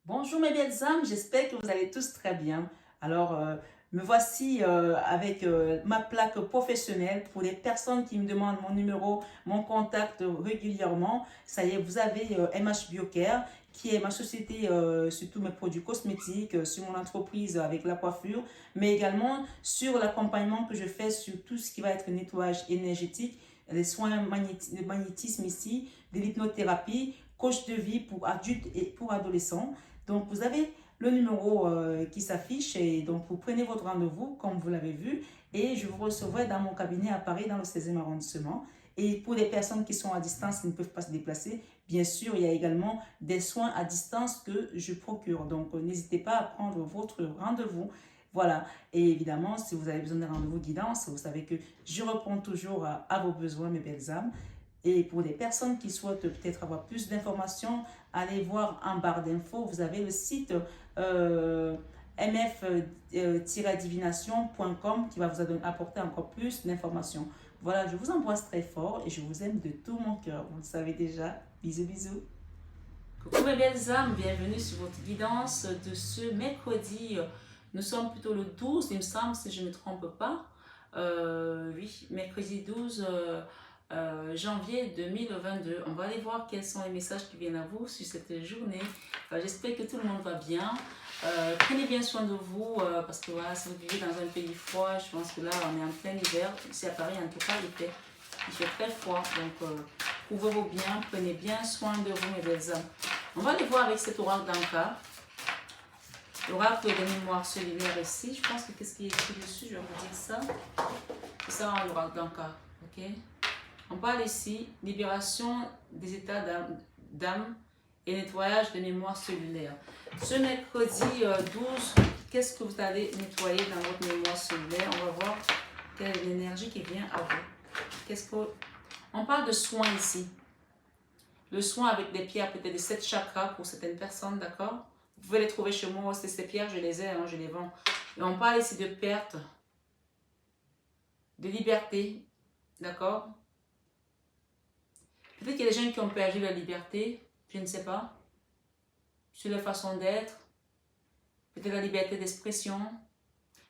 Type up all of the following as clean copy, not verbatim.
Bonjour mes belles âmes, j'espère que vous allez tous très bien. Alors, me voici avec ma plaque professionnelle pour les personnes qui me demandent mon numéro, mon contact régulièrement. Ça y est, vous avez MH Biocare, qui est ma société sur tous mes produits cosmétiques, sur mon entreprise avec la coiffure, mais également sur l'accompagnement que je fais sur tout ce qui va être nettoyage énergétique, les soins de magnétisme ici, de l'hypnothérapie, coach de vie pour adultes et pour adolescents. Donc, vous avez le numéro qui s'affiche et donc vous prenez votre rendez-vous comme vous l'avez vu et je vous recevrai dans mon cabinet à Paris dans le 16e arrondissement. Et pour les personnes qui sont à distance, qui ne peuvent pas se déplacer, bien sûr, il y a également des soins à distance que je procure. Donc, n'hésitez pas à prendre votre rendez-vous. Voilà. Et évidemment, si vous avez besoin d'un rendez-vous guidance, vous savez que je réponds toujours à vos besoins, mes belles âmes. Et pour les personnes qui souhaitent peut-être avoir plus d'informations, allez voir en barre d'infos, vous avez le site mf-divination.com qui va vous apporter encore plus d'informations. Voilà, je vous embrasse très fort et je vous aime de tout mon cœur. Vous le savez déjà. Bisous, bisous. Coucou mes belles âmes, bienvenue sur votre guidance de ce mercredi. Nous sommes plutôt le 12, il me semble, si je ne me trompe pas. Oui, mercredi 12 janvier 2022. On va aller voir quels sont les messages qui viennent à vous sur cette journée. J'espère que tout le monde va bien. Prenez bien soin de vous parce que voilà, si vous vivez dans un pays froid, je pense que là on est en plein hiver. Ici à Paris, en tout cas, il fait très froid. Donc, couvrez-vous bien, prenez bien soin de vous, mes belles âmes. On va aller voir avec cet oracle d'Anka. L'oracle de mémoire cellulaire ici. Je pense que qu'est-ce qui est écrit dessus, je vais vous dire ça. C'est ça l'oracle d'Anka. Ok? On parle ici libération des états d'âme et nettoyage de mémoire cellulaire. Ce mercredi 12, qu'est-ce que vous allez nettoyer dans votre mémoire cellulaire? On va voir quelle est l'énergie qui vient à vous. On parle de soins ici. Le soin avec des pierres, peut-être de 7 chakras pour certaines personnes, d'accord? Vous pouvez les trouver chez moi, ces pierres, je les ai, hein, je les vends. Et on parle ici de perte, de liberté, d'accord? Peut-être qu'il y a des gens qui ont perdu leur liberté, je ne sais pas, sur leur façon d'être, peut-être la liberté d'expression,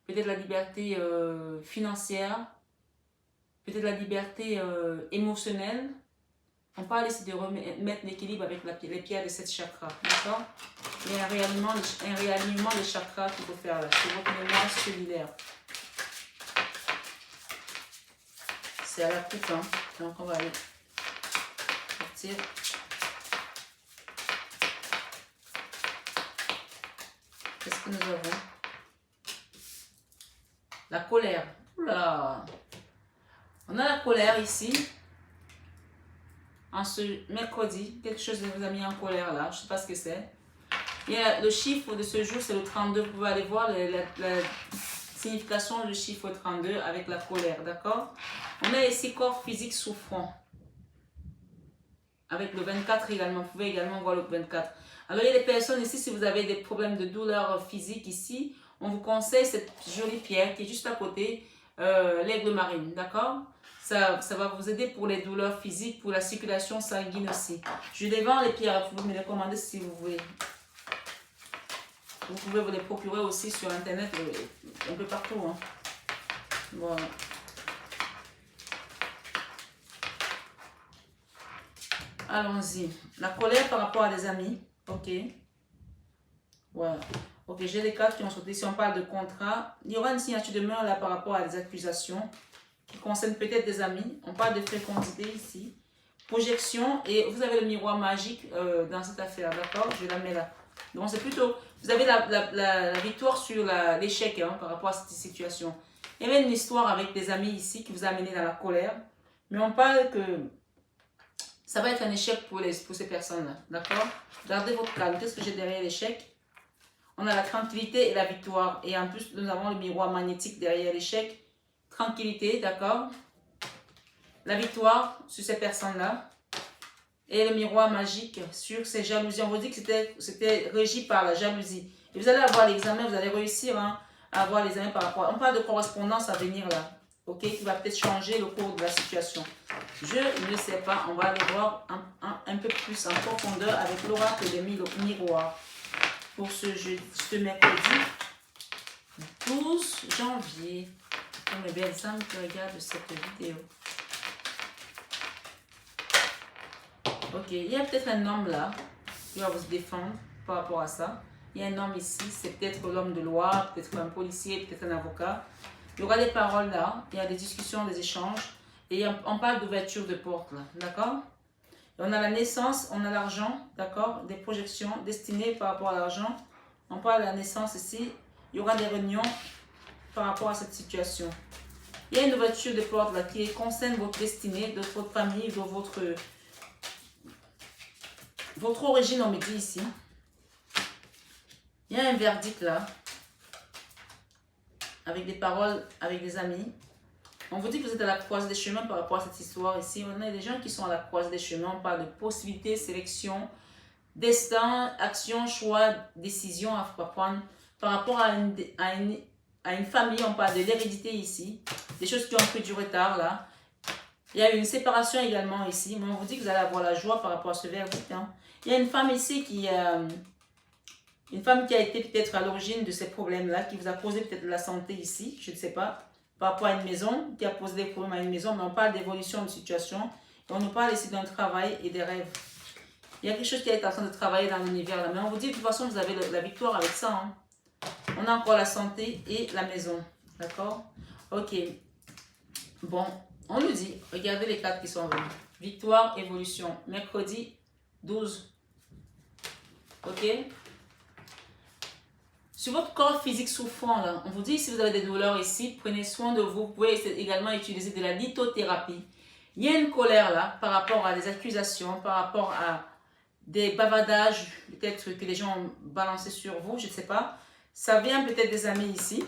peut-être la liberté financière, peut-être la liberté émotionnelle. On parle ici de remettre l'équilibre avec les pierres de cette chakra, d'accord? Il y a un réalignement des chakras qu'il faut faire là, c'est votre mémoire cellulaire. C'est à la coupe, hein? Donc on va aller partir. Qu'est-ce que nous avons? La colère. Oula! On a la colère ici. En ce mercredi, quelque chose vous a mis en colère là. Je ne sais pas ce que c'est. Il y a le chiffre de ce jour, c'est le 32. Vous pouvez aller voir la signification du chiffre 32 avec la colère, d'accord? On a ici corps physique souffrant. Avec le 24 également. Vous pouvez également voir le 24. Alors, il y a des personnes ici, si vous avez des problèmes de douleur physique ici, on vous conseille cette jolie pierre qui est juste à côté, l'aigle marine, d'accord? Ça va vous aider pour les douleurs physiques, pour la circulation sanguine aussi. Je les vends les pierres, vous pouvez me les commander si vous voulez. Vous pouvez vous les procurer aussi sur internet, un peu partout. Hein. Voilà. Allons-y. La colère par rapport à des amis. Ok. Voilà. Ok, j'ai les cartes qui ont sauté. Si on parle de contrat, il y aura une signature de main là par rapport à des accusations qui concernent peut-être des amis. On parle de fécondité ici. Projection. Et vous avez le miroir magique dans cette affaire. D'accord? Je la mets là. Donc c'est plutôt... Vous avez la victoire sur l'échec hein, par rapport à cette situation. Il y avait une histoire avec des amis ici qui vous a amené dans la colère. Mais on parle que ça va être un échec pour ces personnes-là. D'accord? Gardez votre calme. Qu'est-ce que j'ai derrière l'échec? On a la tranquillité et la victoire. Et en plus, nous avons le miroir magnétique derrière l'échec. Tranquillité, d'accord? La victoire sur ces personnes-là. Et le miroir magique sur ces jalousies. On vous dit que c'était régi par la jalousie. Et vous allez avoir l'examen, vous allez réussir hein, à avoir l'examen par rapport. On parle de correspondance à venir là. Ok? Qui va peut-être changer le cours de la situation. Je ne sais pas. On va aller voir un peu plus en profondeur avec l'oracle des miroirs. pour ce mercredi 12 janvier. Pour mes belles âmes qui regardent cette vidéo. Ok, il y a peut-être un homme là qui va vous défendre par rapport à ça. Il y a un homme ici, c'est peut-être l'homme de loi, peut-être un policier, peut-être un avocat. Il y aura des paroles là, il y a des discussions, des échanges. Et on parle d'ouverture de porte là, d'accord? On a la naissance, on a l'argent, d'accord? Des projections destinées par rapport à l'argent. On parle de la naissance ici. Il y aura des réunions par rapport à cette situation. Il y a une ouverture de porte là qui concerne votre destinée, de votre famille, de votre origine, on me dit ici. Il y a un verdict là, avec des paroles, avec des amis. On vous dit que vous êtes à la croisée des chemins par rapport à cette histoire ici. On a des gens qui sont à la croisée des chemins. On parle de possibilités, sélection, destin, action, choix, décision à prendre. Par rapport à une famille, on parle de l'hérédité ici. Des choses qui ont pris du retard là. Il y a une séparation également ici. Mais on vous dit que vous allez avoir la joie par rapport à ce verdict. Hein. Il y a une femme ici une femme qui a été peut-être à l'origine de ces problèmes-là, qui vous a posé peut-être de la santé ici, je ne sais pas, par rapport à une maison, qui a posé des problèmes à une maison, mais on parle d'évolution de situation. Et on nous parle ici d'un travail et des rêves. Il y a quelque chose qui est en train de travailler dans l'univers là. Mais on vous dit de toute façon, vous avez la victoire avec ça. Hein. On a encore la santé et la maison. D'accord? Ok. Bon, on nous dit, regardez les cartes qui sont venues. Victoire, évolution. Mercredi 12. Ok? Sur votre corps physique souffrant, là, on vous dit si vous avez des douleurs ici, prenez soin de vous. Vous pouvez également utiliser de la lithothérapie. Il y a une colère là par rapport à des accusations, par rapport à des bavardages, peut-être que les gens ont balancé sur vous, je ne sais pas. Ça vient peut-être des amis ici.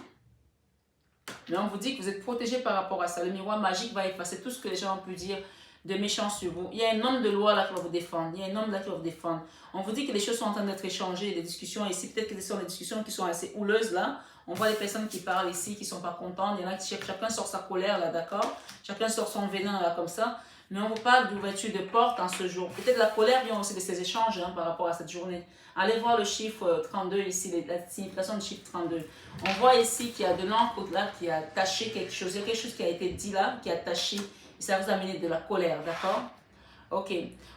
Mais on vous dit que vous êtes protégé par rapport à ça. Le miroir magique va effacer tout ce que les gens ont pu dire de méchant sur vous. Il y a un homme de loi là qui va vous défendre. Il y a un homme là qui va vous défendre. On vous dit que les choses sont en train d'être échangées, des discussions ici. Peut-être que ce sont des discussions qui sont assez houleuses là. On voit des personnes qui parlent ici, qui ne sont pas contentes. Il y en a qui chacun sort sa colère là, d'accord? Chacun sort son venin là comme ça. Mais on vous parle d'ouverture de porte en ce jour. Peut-être la colère vient aussi de ces échanges hein, par rapport à cette journée. Allez voir le chiffre 32 ici, la signification du chiffre 32. On voit ici qu'il y a de l'encre là qui a taché quelque chose. Il y a quelque chose qui a été dit là, qui a taché. Et ça vous a amené de la colère, d'accord? Ok.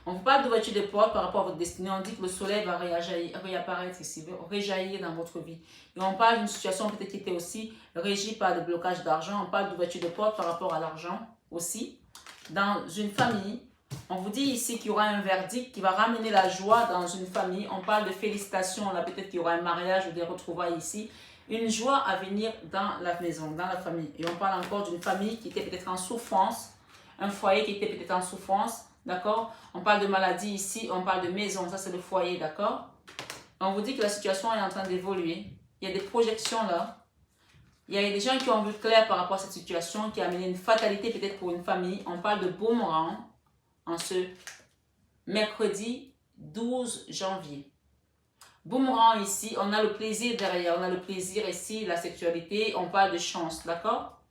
On vous parle d'ouverture de porte par rapport à votre destinée. On dit que le soleil va réapparaître ici, réjaillir dans votre vie. Et on parle d'une situation peut-être qui était aussi régie par le blocage d'argent. On parle d'ouverture de porte par rapport à l'argent aussi. Dans une famille, on vous dit ici qu'il y aura un verdict qui va ramener la joie dans une famille. On parle de félicitations, là peut-être qu'il y aura un mariage ou des retrouvailles ici. Une joie à venir dans la maison, dans la famille. Et on parle encore d'une famille qui était peut-être en souffrance, un foyer qui était peut-être en souffrance, d'accord? On parle de maladie ici, on parle de maison, ça c'est le foyer, d'accord? On vous dit que la situation est en train d'évoluer. Il y a des projections là. Il y a des gens qui ont vu clair par rapport à cette situation, qui a amené une fatalité peut-être pour une famille. On parle de boomerang en ce mercredi 12 janvier. Boomerang ici, on a le plaisir derrière, on a le plaisir ici, la sexualité, on parle de chance, d'accord?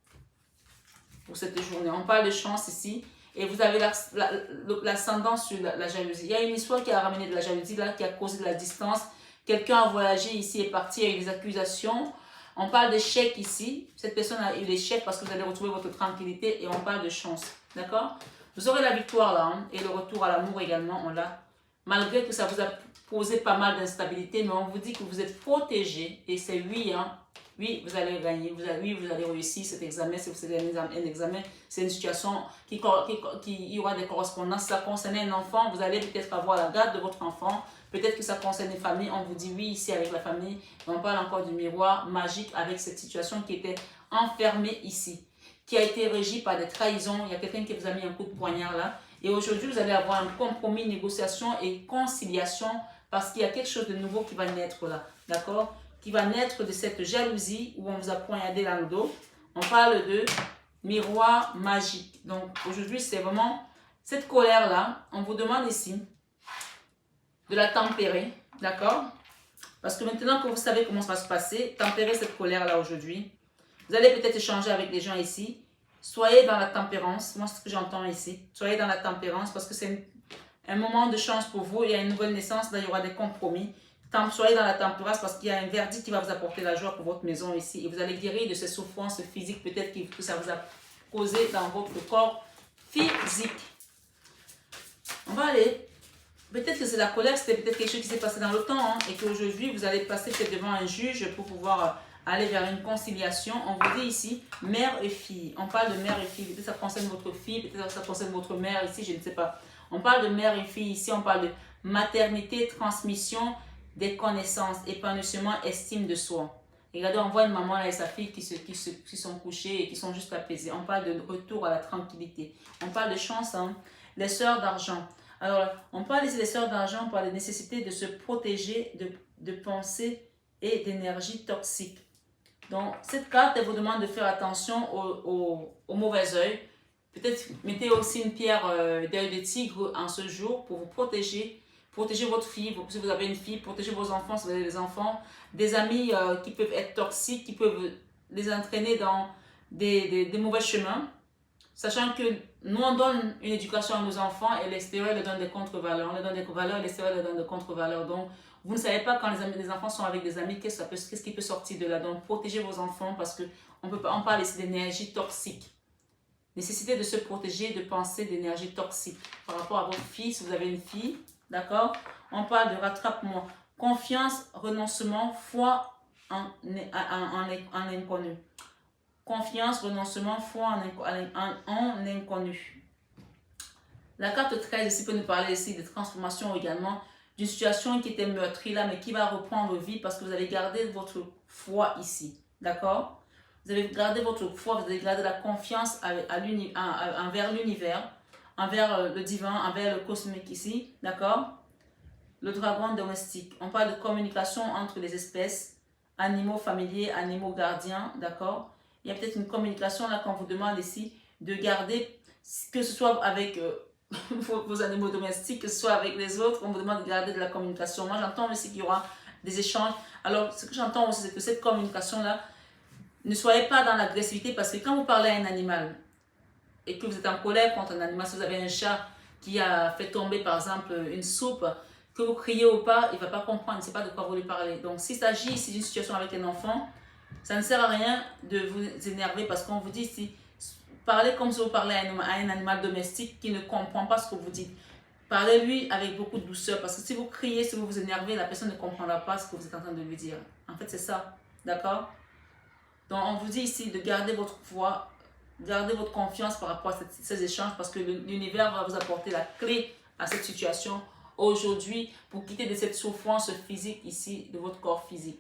Pour cette journée, on parle de chance ici. Et vous avez l'ascendant sur la jalousie. Il y a une histoire qui a ramené de la jalousie là, qui a causé de la distance. Quelqu'un a voyagé ici, est parti, il y a eu des accusations. On parle d'échec ici. Cette personne a eu l'échec parce que vous allez retrouver votre tranquillité et on parle de chance. D'accord? Vous aurez la victoire là hein, et le retour à l'amour également, on l'a. Malgré que ça vous a posé pas mal d'instabilité, mais on vous dit que vous êtes protégé et c'est oui, hein. Oui, vous allez gagner, oui, vous allez réussir cet examen, si vous avez un examen, c'est une situation qui il y aura des correspondances. Ça concerne un enfant, vous allez peut-être avoir la garde de votre enfant, peut-être que ça concerne une famille, on vous dit oui ici avec la famille, on parle encore du miroir magique avec cette situation qui était enfermée ici, qui a été régie par des trahisons, il y a quelqu'un qui vous a mis un coup de poignard là, et aujourd'hui vous allez avoir un compromis, négociation et conciliation parce qu'il y a quelque chose de nouveau qui va naître là, d'accord? Qui va naître de cette jalousie où on vous a poignardé dans le dos. On parle de miroir magique. Donc aujourd'hui, c'est vraiment cette colère-là. On vous demande ici de la tempérer, d'accord? Parce que maintenant que vous savez comment ça va se passer, tempérer cette colère-là aujourd'hui. Vous allez peut-être échanger avec des gens ici. Soyez dans la tempérance. Moi, c'est ce que j'entends ici. Soyez dans la tempérance parce que c'est un moment de chance pour vous. Il y a une nouvelle naissance, là, il y aura des compromis. soyez dans la tempérance parce qu'il y a un verdict qui va vous apporter la joie pour votre maison ici. Et vous allez guérir de ces souffrances physiques peut-être que ça vous a causé dans votre corps physique. On va aller. Peut-être que c'est la colère, c'était peut-être quelque chose qui s'est passé dans le temps. Hein, et qu'aujourd'hui, vous allez passer peut-être devant un juge pour pouvoir aller vers une conciliation. On vous dit ici, mère et fille. On parle de mère et fille. Peut-être que ça concerne votre fille, peut-être que ça concerne votre mère ici, je ne sais pas. On parle de mère et fille ici, on parle de maternité, transmission des connaissances, épanouissement, estime de soi. Et regardez, on voit une maman là et sa fille qui sont couchées et qui sont juste apaisées. On parle de retour à la tranquillité. On parle de chance, hein, les sœurs d'argent. Alors, on parle ici des sœurs d'argent, on parle de nécessité de se protéger de pensées et d'énergie toxique. Donc, cette carte, elle vous demande de faire attention au mauvais œil. Peut-être mettez aussi une pierre d'œil de tigre en ce jour pour vous protéger. Protégez votre fille, si vous avez une fille, protégez vos enfants si vous avez des enfants. Des amis qui peuvent être toxiques, qui peuvent les entraîner dans des mauvais chemins. Sachant que nous, on donne une éducation à nos enfants et l'extérieur leur donne des contre-valeurs. On leur donne des valeurs et l'extérieur leur donne des contre-valeurs. Donc, vous ne savez pas quand les enfants sont avec des amis, qu'est-ce qui peut sortir de là. Donc, protégez vos enfants parce qu'on parle ici d'énergie toxique. Nécessité de se protéger de pensées d'énergie toxique. Par rapport à votre fille, si vous avez une fille, d'accord? On parle de rattrapement. Confiance, renoncement, foi en l'inconnu. Confiance, renoncement, foi en l'inconnu. La carte 13 ici peut nous parler ici de transformation également, d'une situation qui était meurtrie là, mais qui va reprendre vie parce que vous avez gardé votre foi ici. D'accord? Vous avez gardé votre foi, vous avez gardé la confiance envers l'univers, envers le divin, envers le cosmique ici. D'accord? Le dragon domestique. On parle de communication entre les espèces, animaux familiers, animaux gardiens. D'accord? Il y a peut-être une communication là qu'on vous demande ici de garder, que ce soit avec vos animaux domestiques, que ce soit avec les autres, on vous demande de garder de la communication. Moi, j'entends aussi qu'il y aura des échanges. Alors, ce que j'entends aussi, c'est que cette communication-là, ne soyez pas dans l'agressivité parce que quand vous parlez à un animal et que vous êtes en colère contre un animal, si vous avez un chat qui a fait tomber, par exemple, une soupe, que vous criez ou pas, il ne va pas comprendre, il ne sait pas de quoi vous lui parlez. Donc, s'il s'agit ici d'une situation avec un enfant, ça ne sert à rien de vous énerver parce qu'on vous dit ici, parlez comme si vous parlez à un animal domestique qui ne comprend pas ce que vous dites. Parlez-lui avec beaucoup de douceur parce que si vous criez, si vous vous énervez, la personne ne comprendra pas ce que vous êtes en train de lui dire. En fait, c'est ça. D'accord? Donc, on vous dit ici de garder votre foi, garder votre confiance par rapport à ces échanges parce que l'univers va vous apporter la clé à cette situation aujourd'hui pour quitter de cette souffrance physique ici, de votre corps physique.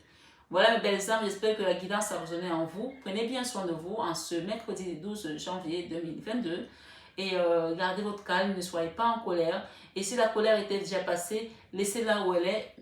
Voilà mes belles âmes, j'espère que la guidance a résonné en vous. Prenez bien soin de vous en ce mercredi 12 janvier 2022 et gardez votre calme, ne soyez pas en colère. Et si la colère était déjà passée, laissez-la où elle est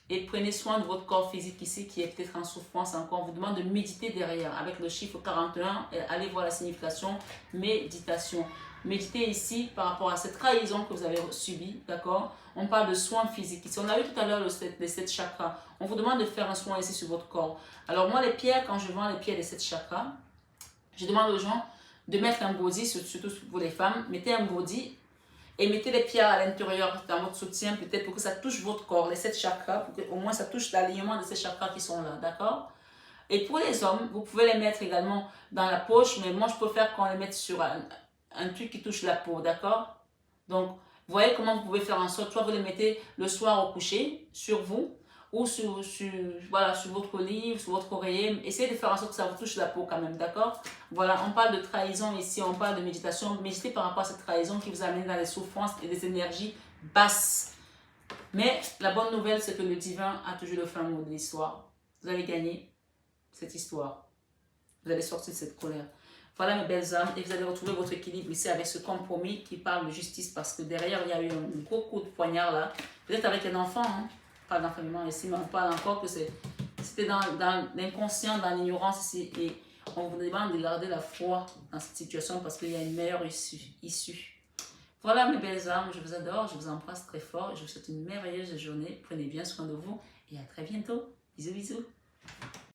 et prenez soin de votre corps physique ici qui est peut-être en souffrance encore. On vous demande de méditer derrière avec le chiffre 41 et allez voir la signification méditation. Méditez ici par rapport à cette trahison que vous avez subie, d'accord? On parle de soins physiques. Ici, on a vu tout à l'heure les 7 chakras. On vous demande de faire un soin ici sur votre corps. Alors moi, les pierres, quand je vends les pierres des 7 chakras, je demande aux gens de mettre un body, surtout pour les femmes. Mettez un body et mettez les pierres à l'intérieur dans votre soutien, peut-être pour que ça touche votre corps, les 7 chakras, pour qu'au moins ça touche l'alignement de ces chakras qui sont là, d'accord? Et pour les hommes, vous pouvez les mettre également dans la poche, mais moi je préfère qu'on les mette sur un truc qui touche la peau, d'accord? Donc, voyez comment vous pouvez faire en sorte, soit vous les mettez le soir au coucher, sur vous, ou voilà, sur votre lit, sur votre oreiller. Essayez de faire en sorte que ça vous touche la peau quand même, d'accord? Voilà, on parle de trahison ici, on parle de méditation. Méditez par rapport à cette trahison qui vous amène dans les souffrances et des énergies basses. Mais la bonne nouvelle, c'est que le divin a toujours le fin mot de l'histoire. Vous allez gagner cette histoire. Vous allez sortir de cette colère. Voilà mes belles âmes, et vous allez retrouver votre équilibre ici avec ce compromis qui parle de justice parce que derrière il y a eu un gros coup de poignard là. Peut-être avec un enfant, hein? Pas d'enfermement ici, mais on parle encore que c'était dans l'inconscient, dans l'ignorance ici. Et on vous demande de garder la foi dans cette situation parce qu'il y a une meilleure issue. Voilà mes belles âmes, je vous adore, je vous embrasse très fort et je vous souhaite une merveilleuse journée. Prenez bien soin de vous et à très bientôt. Bisous, bisous.